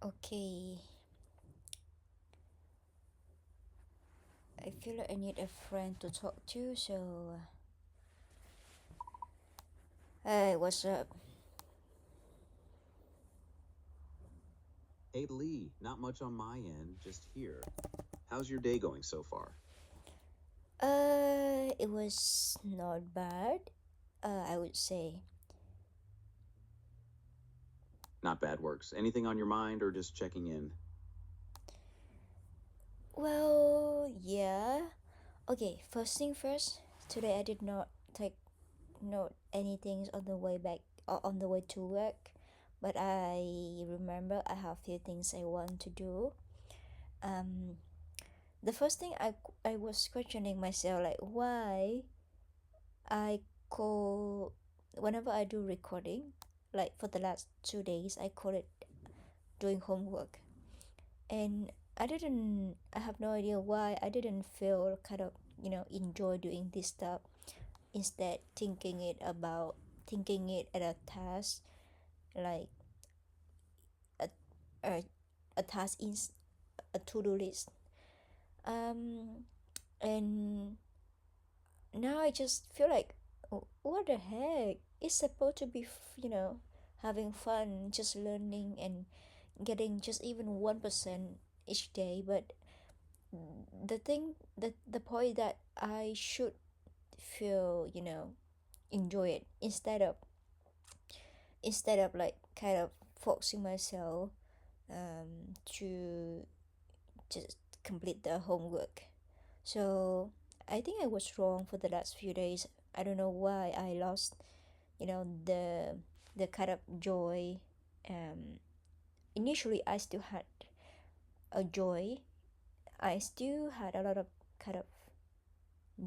Okay, I feel like I need a friend to talk to, so hey, what's up? Hey Lee, not much on my end, just here. How's your day going so far? It was not bad. I would say. Not bad works. Anything on your mind or just checking in? Well, yeah. Okay, first thing first. Today I did not take note anything on the way back or on the way to work, but I remember I have few things I want to do. Um, the first thing I was questioning myself like why I call whenever I do recording, like for the last 2 days, I call it doing homework, and I have no idea why I didn't feel kind of enjoy doing this stuff. Instead, thinking it at a task like a a, a task is a to do list. Um, and now I just feel like, what the heck? It's supposed to be, having fun, just learning and getting just even 1% each day. But the point that I should feel, enjoy it instead of like kind of forcing myself to just complete the homework. So I think I was wrong for the last few days. I don't know why I lost, the kind of joy. Um, Initially, I still had a joy. I still had a lot of kind of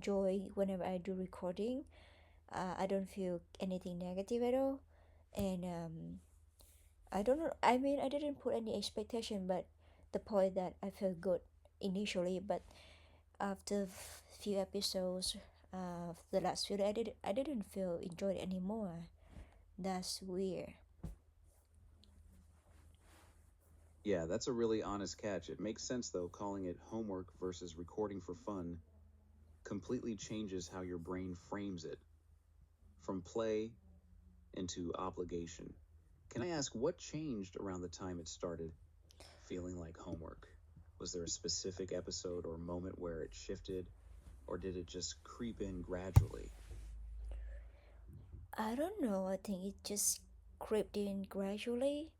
joy whenever I do recording. I don't feel anything negative at all, and I don't know. I mean, I didn't put any expectation, but the point that I felt good initially, but after few episodes, the last few, I didn't feel enjoyed anymore. That's weird. Yeah, that's a really honest catch. It makes sense though, calling it homework versus recording for fun completely changes how your brain frames it from play into obligation. Can I ask what changed around the time it started feeling like homework? Was there a specific episode or moment where it shifted, or did it just creep in gradually? I don't know. I think it just crept in gradually.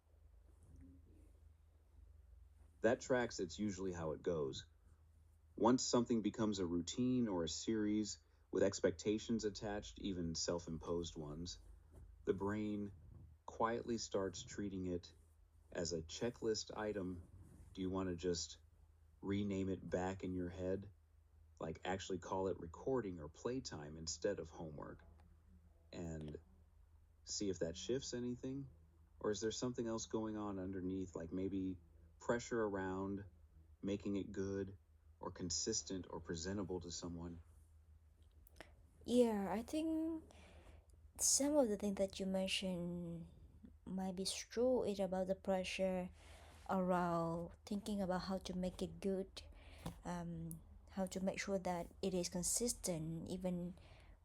That tracks, it's usually how it goes. Once something becomes a routine or a series with expectations attached, even self imposed ones, the brain quietly starts treating it as a checklist item. Do you want to just rename it back in your head? Like actually call it recording or playtime instead of homework and see if that shifts anything? Or is there something else going on underneath, like maybe pressure around making it good or consistent or presentable to someone? Yeah, I think some of the things that you mentioned might be true. It's about the pressure around thinking about how to make it good, how to make sure that it is consistent, even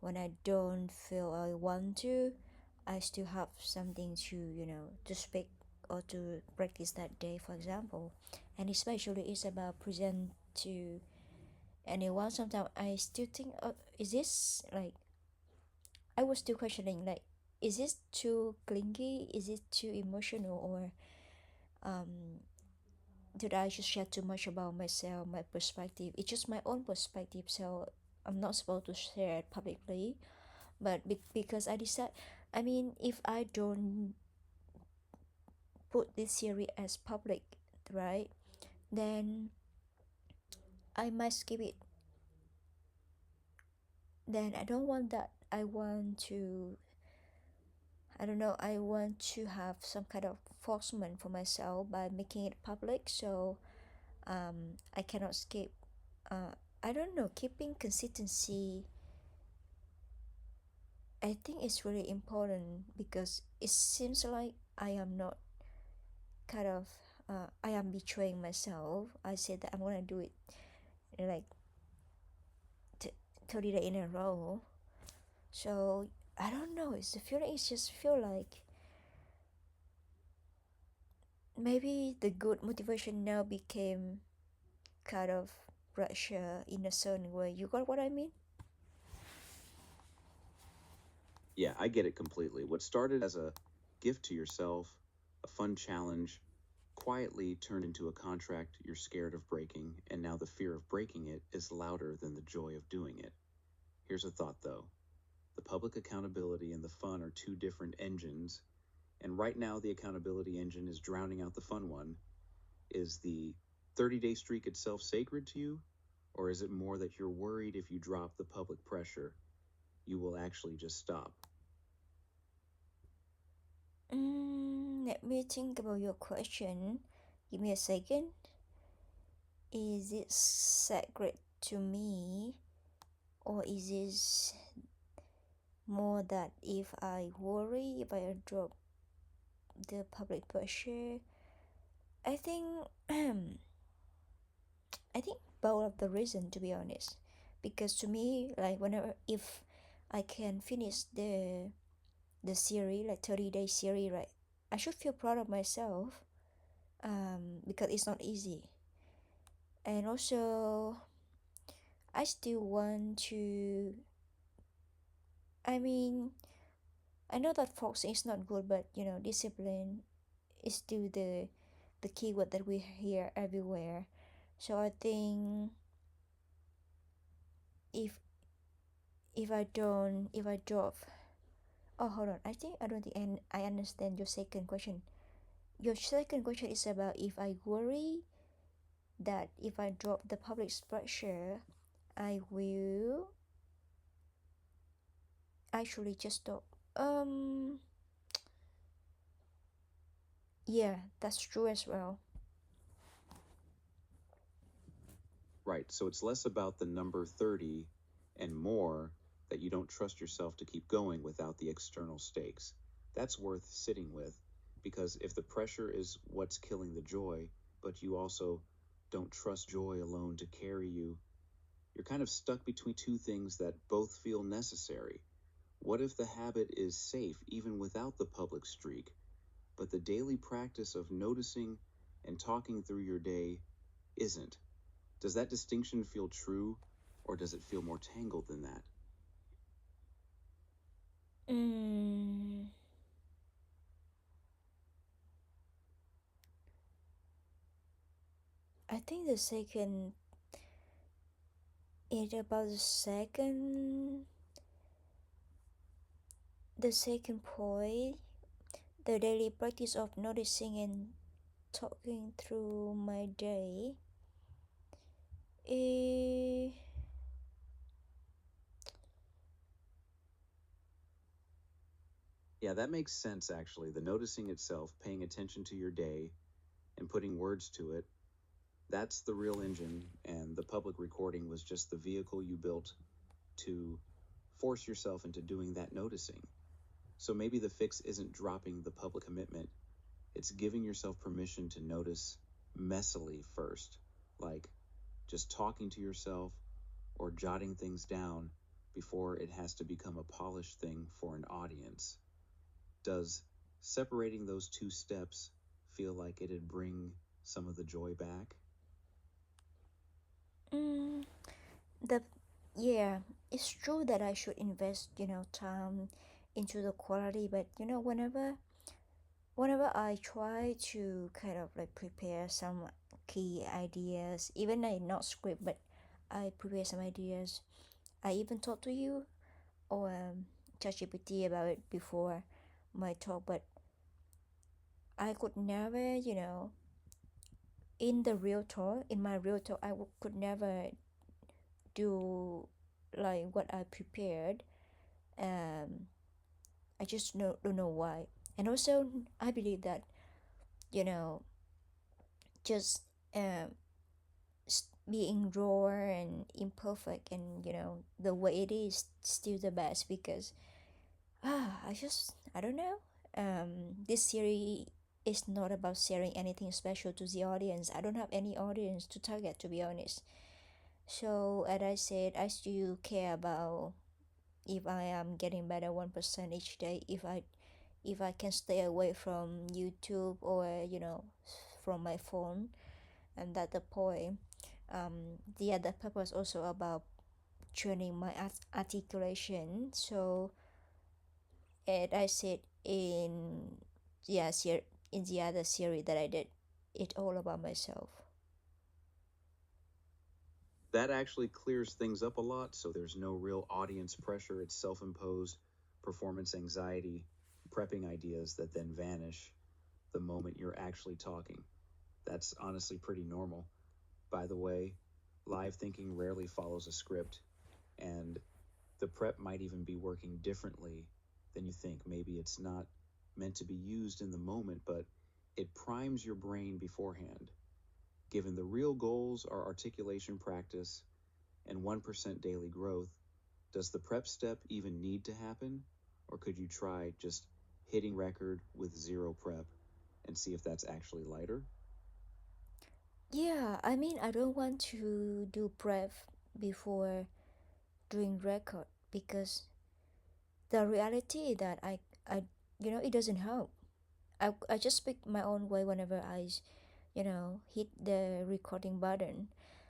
when I don't feel I want to. I still have something to to speak or to practice that day, for example, and especially it's about present to anyone. Sometimes I still think, is this like, I was still questioning like, is this too clingy? Is it too emotional? Or did I just share too much about myself, my perspective? It's just my own perspective, so I'm not supposed to share it publicly. But because I decide, I mean, if I don't put this series as public, right, then I might skip it. Then I don't want that. I don't know, I want to have some kind of forcement for myself by making it public. So I cannot skip. I don't know, keeping consistency, I think it's really important because it seems like I am not kind of I am betraying myself. I said that I'm gonna do it like 30 days in a row. So I don't know. It's the feeling. It's just feel like maybe the good motivation now became kind of pressure in a certain way. You got what I mean? Yeah, I get it completely. What started as a gift to yourself, a fun challenge, quietly turned into a contract you're scared of breaking, and now the fear of breaking it is louder than the joy of doing it. Here's a thought though: the public accountability and the fun are two different engines, and right now the accountability engine is drowning out the fun one. Is the 30-day streak itself sacred to you, or is it more that you're worried if you drop the public pressure, you will actually just stop? Let me think about your question. Give me a second. Is it sacred to me, or is it more that if I worry, if I drop the public pressure? I think I think both of the reason, to be honest, because to me, like whenever if I can finish the series, like 30-day series, right, I should feel proud of myself, because it's not easy. And also I still want to, I mean, I know that focus is not good, but discipline is still the keyword that we hear everywhere. So I think if if I drop. Oh, hold on. I don't think I understand your second question. Your second question is about if I worry that if I drop the public pressure, I will actually just stop. Um, yeah, that's true as well. Right, so it's less about the number 30 and more that you don't trust yourself to keep going without the external stakes. That's worth sitting with, because if the pressure is what's killing the joy, but you also don't trust joy alone to carry you, you're kind of stuck between two things that both feel necessary. What if the habit is safe even without the public streak, but the daily practice of noticing and talking through your day isn't? Does that distinction feel true, or does it feel more tangled than that? Mm, I think the second it about the second point, the daily practice of noticing and talking through my day. Eh, Yeah, that makes sense actually. The noticing itself, paying attention to your day, and putting words to it, that's the real engine, and the public recording was just the vehicle you built to force yourself into doing that noticing. So maybe the fix isn't dropping the public commitment, it's giving yourself permission to notice messily first, like just talking to yourself or jotting things down before it has to become a polished thing for an audience. Does separating those two steps feel like it'd bring some of the joy back? mm, the yeah, it's true that I should invest, time into the quality, but whenever I try to kind of like prepare some key ideas, even like not script, but I prepare some ideas. I even talk to you or ChatGPT about it before my talk, but I could never, in my real talk, could never do like what I prepared. Um, I just don't know why. And also, I believe that, you know, just um, being raw and imperfect and, the way it is still the best because, I don't know. This series it's not about sharing anything special to the audience. I don't have any audience to target, to be honest. So as I said, I still care about if I am getting better 1% each day, if I can stay away from YouTube or from my phone, and that's the point. The other purpose also about training my articulation. So as I said in in the other series that I did, it's all about myself. That actually clears things up a lot, so there's no real audience pressure. It's self imposed performance anxiety, prepping ideas that then vanish the moment you're actually talking. That's honestly pretty normal. By the way, live thinking rarely follows a script, and the prep might even be working differently than you think. Maybe it's not meant to be used in the moment, but it primes your brain beforehand. Given the real goals are articulation practice and 1% daily growth, does the prep step even need to happen? Or could you try just hitting record with zero prep and see if that's actually lighter? Yeah, I mean, I don't want to do prep before doing record because the reality that I it doesn't help. I just speak my own way whenever I hit the recording button.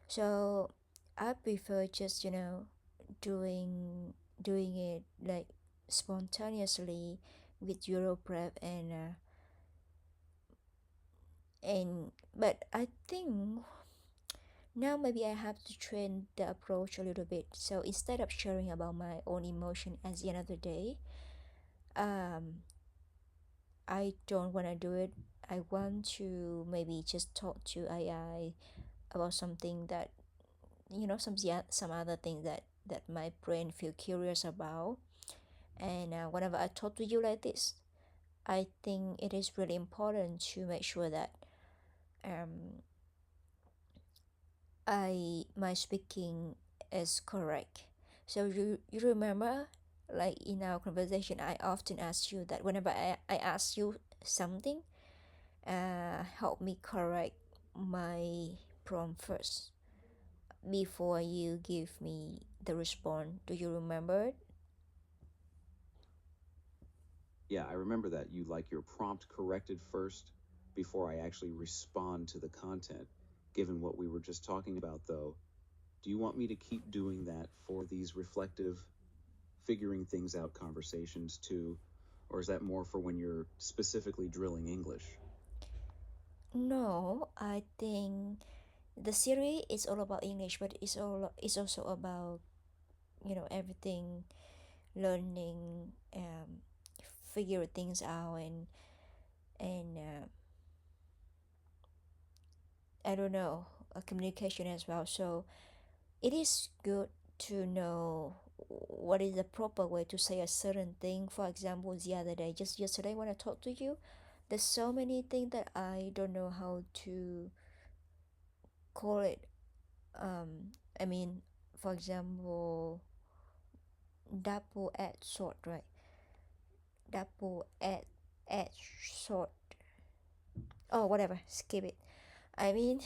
So I prefer just doing it like spontaneously with Euro prep and but I think now maybe I have to train the approach a little bit. So instead of sharing about my own emotion at the end of the day, um, I don't want to do it. I want to maybe just talk to AI about something that some other thing that my brain feel curious about. And whenever I talk to you like this, I think it is really important to make sure that um, my speaking is correct. So you remember, like in our conversation, I often ask you that whenever I ask you something, help me correct my prompt first before you give me the response. Do you remember it? Yeah, I remember that. You like your prompt corrected first before I actually respond to the content. Given what we were just talking about, though, do you want me to keep doing that for these reflective, figuring things out conversations too? Or is that more for when you're specifically drilling English? No, I think the series is all about English, but it's also about everything, learning, figure things out, and I don't know, communication as well. So it is good to know what is the proper way to say a certain thing. For example, the other day, just yesterday when I talked to you, there's so many things that I don't know how to call it. I mean, for example, double edged sword, right? Double edged sword. Oh, whatever, skip it. I mean,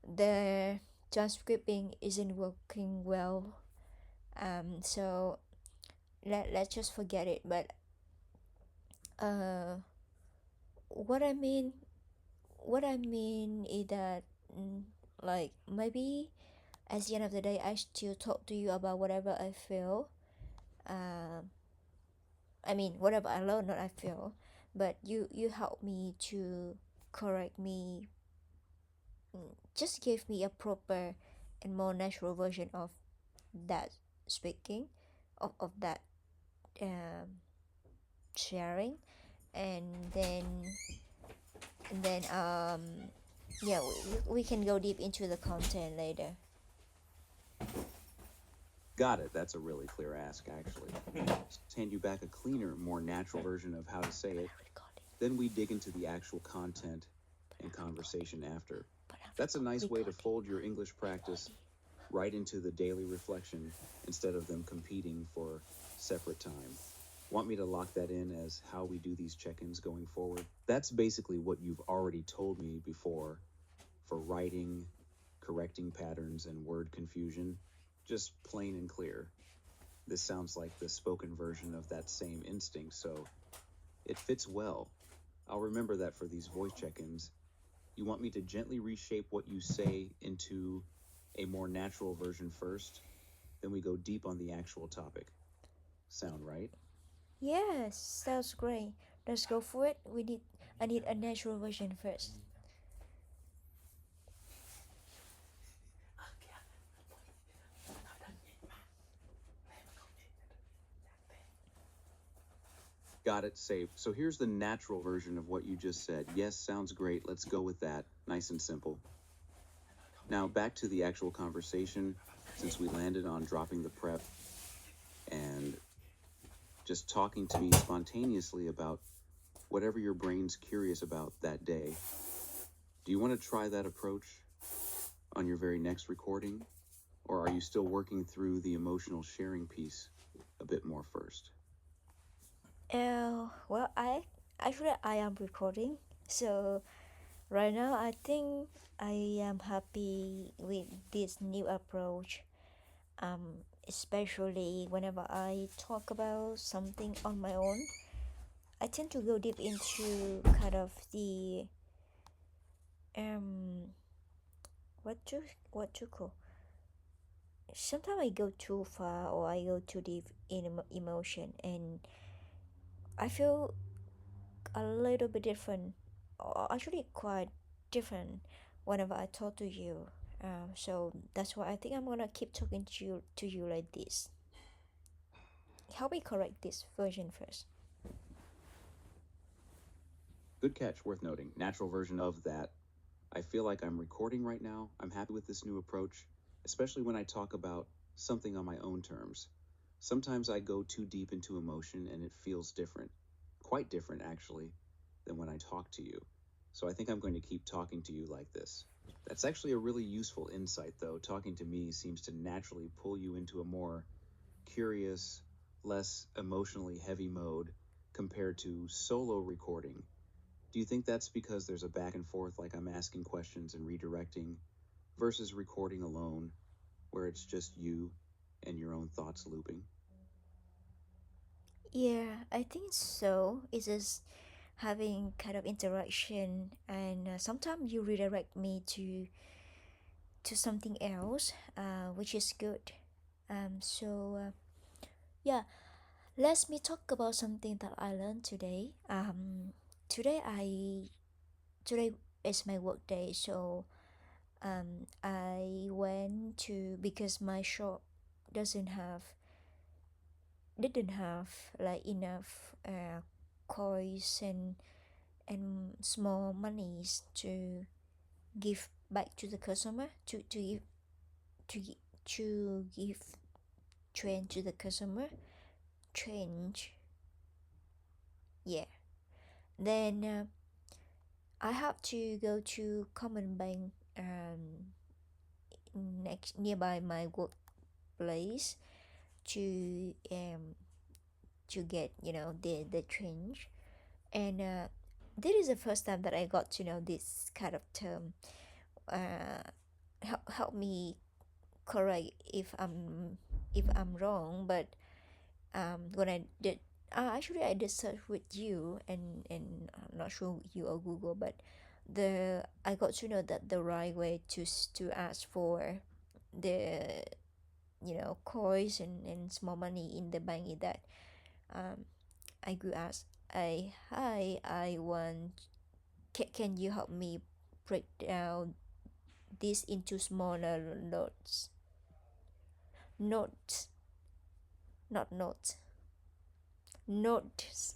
the transcribing isn't working well. So let's just forget it. But uh, what I mean, what I mean is that, like maybe at the end of the day, I still talk to you about whatever I feel. Um, I mean, whatever I learn, not I feel, but you help me to correct me, just give me a proper and more natural version of that speaking, of that um, sharing, and then yeah, we can go deep into the content later. Got it. That's a really clear ask, actually. Just hand you back a cleaner, more natural version of how to say it. Then we dig into the actual content and conversation after. That's a nice way to fold your English practice right into the daily reflection instead of them competing for separate time. Want me to lock that in as how we do these check-ins going forward? That's basically what you've already told me before for writing, correcting patterns, and word confusion. Just plain and clear. This sounds like the spoken version of that same instinct, so it fits well. I'll remember that for these voice check-ins. You want me to gently reshape what you say into a more natural version first, then we go deep on the actual topic. Sound right? Yes, sounds great. Let's go for it. I need a natural version first. Got it, saved. So here's the natural version of what you just said. Yes, sounds great. Let's go with that. Nice and simple. Now back to the actual conversation, since we landed on dropping the prep and just talking to me spontaneously about whatever your brain's curious about that day. Do you want to try that approach on your very next recording? Or are you still working through the emotional sharing piece a bit more first? Well, I am recording, so right now I think I am happy with this new approach. Especially whenever I talk about something on my own, I tend to go deep into kind of the um what to what to call. Sometimes I go too far or I go too deep in emotion, and I feel a little bit different, or actually quite different, whenever I talk to you. So that's why I think I'm gonna keep talking to you like this. Help me correct this version first. Good catch, worth noting. Natural version of that. I feel like I'm recording right now. I'm happy with this new approach, especially when I talk about something on my own terms. Sometimes I go too deep into emotion and it feels different, quite different actually, than when I talk to you. So I think I'm going to keep talking to you like this. That's actually a really useful insight, though. Talking to me seems to naturally pull you into a more curious, less emotionally heavy mode compared to solo recording. Do you think that's because there's a back and forth, like I'm asking questions and redirecting, versus recording alone, where it's just you and your own thoughts looping? Yeah, I think so. It's just having kind of interaction, and sometimes you redirect me to something else, which is good. Yeah, let me talk about something that I learned today. Today I today is my work day, so I went to, because my shop doesn't have didn't have like enough coins and small monies to give back to the customer, to gi- to give change to the customer, change. Yeah, then I have to go to common bank next nearby my workplace to get the change. And this is the first time that I got to know this kind of term. uh help me correct if I'm wrong, but when I did, actually I did search with you, and I'm not sure you or Google, but I got to know that the right way to ask for the coins and small money in the bank is that um I could ask, hi, I want, can you help me break down this into smaller notes not notes notes.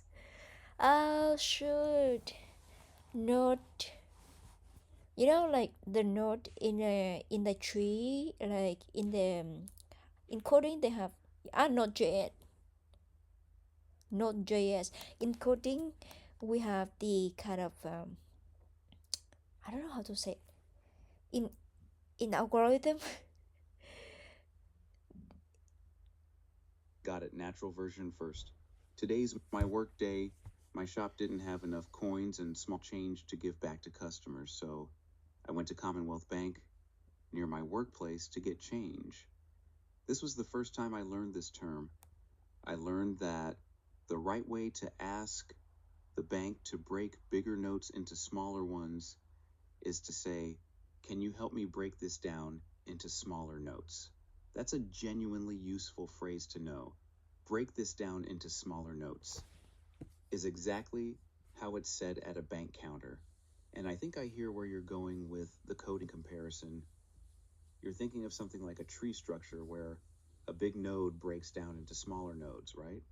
Oh shoot, note. Like the note in the tree, like in the in coding they have Node.js. Node.js. In coding, we have the kind of I don't know how to say it. In algorithm. Got it, natural version first. Today's my work day. My shop didn't have enough coins and small change to give back to customers, so I went to Commonwealth Bank near my workplace to get change. This was the first time I learned this term. I learned that the right way to ask the bank to break bigger notes into smaller ones is to say, "Can you help me break this down into smaller notes?" That's a genuinely useful phrase to know. Break this down into smaller notes is exactly how it's said at a bank counter. And I think I hear where you're going with the coding comparison. You're thinking of something like a tree structure where a big node breaks down into smaller nodes, right?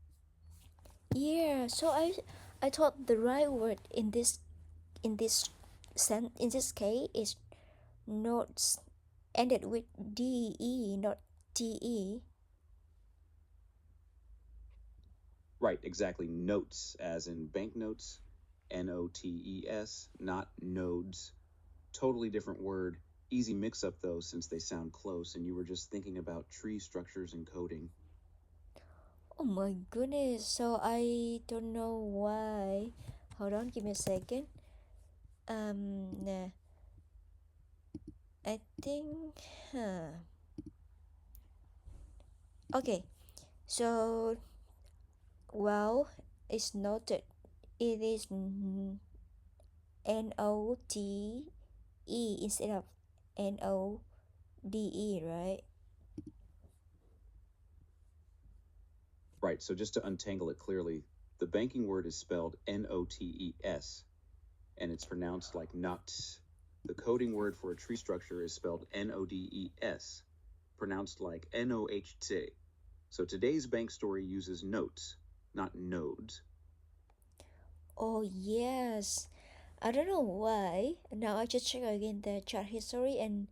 Yeah, so I thought the right word in this in this case is notes ended with DE, not TE. Right, exactly. Notes, as in banknotes, NOTES, not nodes. Totally different word. Easy mix up though, since they sound close, and you were just thinking about tree structures and coding. Oh my goodness. So I don't know why. Hold on, give me a second. Nah, I think, huh. Okay, so, well, it's noted. It is NOTE instead of NODE, right? Right, so just to untangle it clearly, the banking word is spelled NOTES, and it's pronounced like nuts. The coding word for a tree structure is spelled NODES, pronounced like NOHT. So today's bank story uses notes, not nodes. Oh, yes. I don't know why. Now I just check again the chart history, and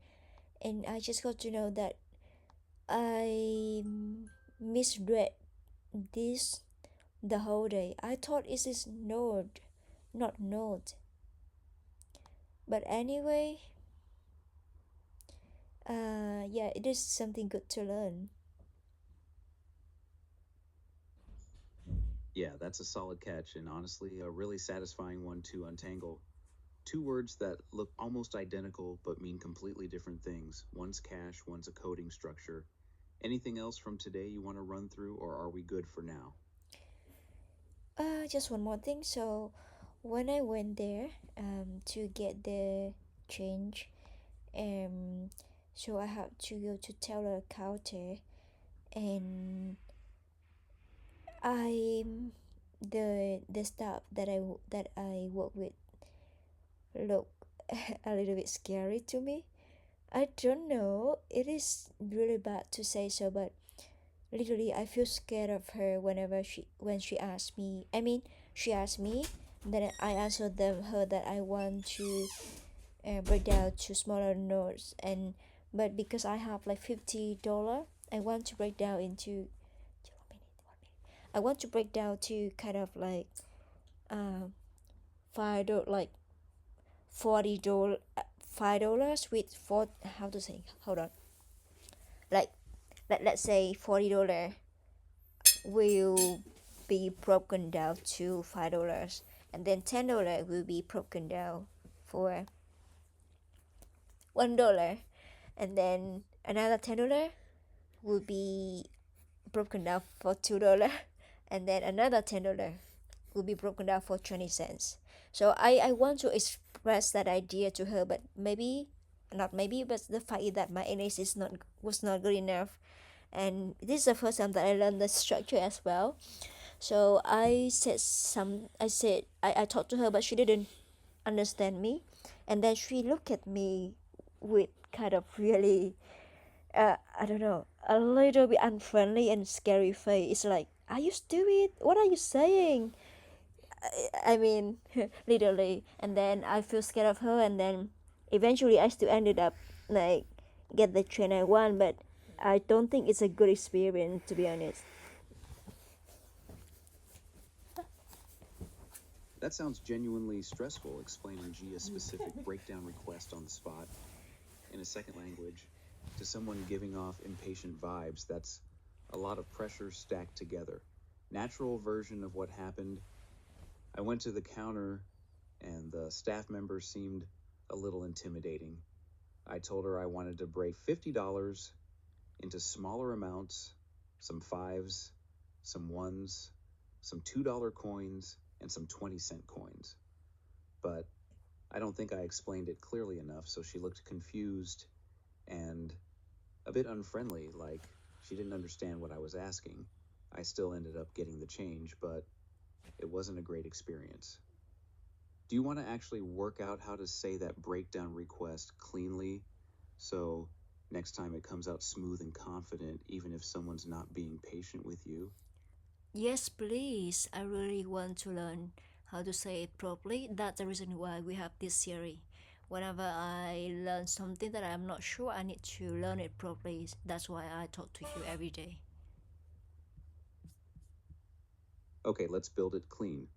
I just got to know that I misread this the whole day. I thought it is node, not node. But anyway, yeah, it is something good to learn. Yeah, that's a solid catch, and honestly, a really satisfying one to untangle. Two words that look almost identical but mean completely different things. One's cash, one's a coding structure. Anything else from today you want to run through, or are we good for now? Just one more thing. So, when I went there, to get the change, um, so I have to go to teller counter, and I the staff that I work with look a little bit scary to me. I don't know. It is really bad to say so, but literally I feel scared of her whenever she asks me. I mean, she asked me, then I answered her that I want to break down to smaller notes, and but because I have like $50, I want to break down into. I want to break down to kind of like um $5 like $40 $5 with four, how to say, hold on, like let's say $40 will be broken down to $5, and then $10 will be broken down for $1, and then another $10 will be broken down for $2, and then another $10 will be broken down for 20 cents. So I want to express that idea to her, but maybe not maybe, but the fact is that my English is not was not good enough, and this is the first time that I learned the structure as well. So I talked to her, but she didn't understand me, and then she looked at me with kind of really I don't know, a little bit unfriendly and scary face. It's like, are you stupid? What are you saying? I mean, literally. And then I feel scared of her, and then eventually I still ended up like get the train I want, but I don't think it's a good experience, to be honest. That sounds genuinely stressful, explaining Gia's specific breakdown request on the spot in a second language to someone giving off impatient vibes. That's a lot of pressure stacked together. natural version of what happened. I went to the counter, and the staff member seemed a little intimidating. I told her I wanted to break $50 into smaller amounts, some fives, some ones, some $2 coins, and some 20-cent coins. But I don't think I explained it clearly enough, so she looked confused and a bit unfriendly, like she didn't understand what I was asking. I still ended up getting the change, but it wasn't a great experience. Do you want to actually work out how to say that breakdown request cleanly so next time it comes out smooth and confident, even if someone's not being patient with you? Yes, please. I really want to learn how to say it properly. That's the reason why we have this series. Whenever I learn something that I'm not sure, I need to learn it properly. That's why I talk to you every day. Okay, let's build it clean.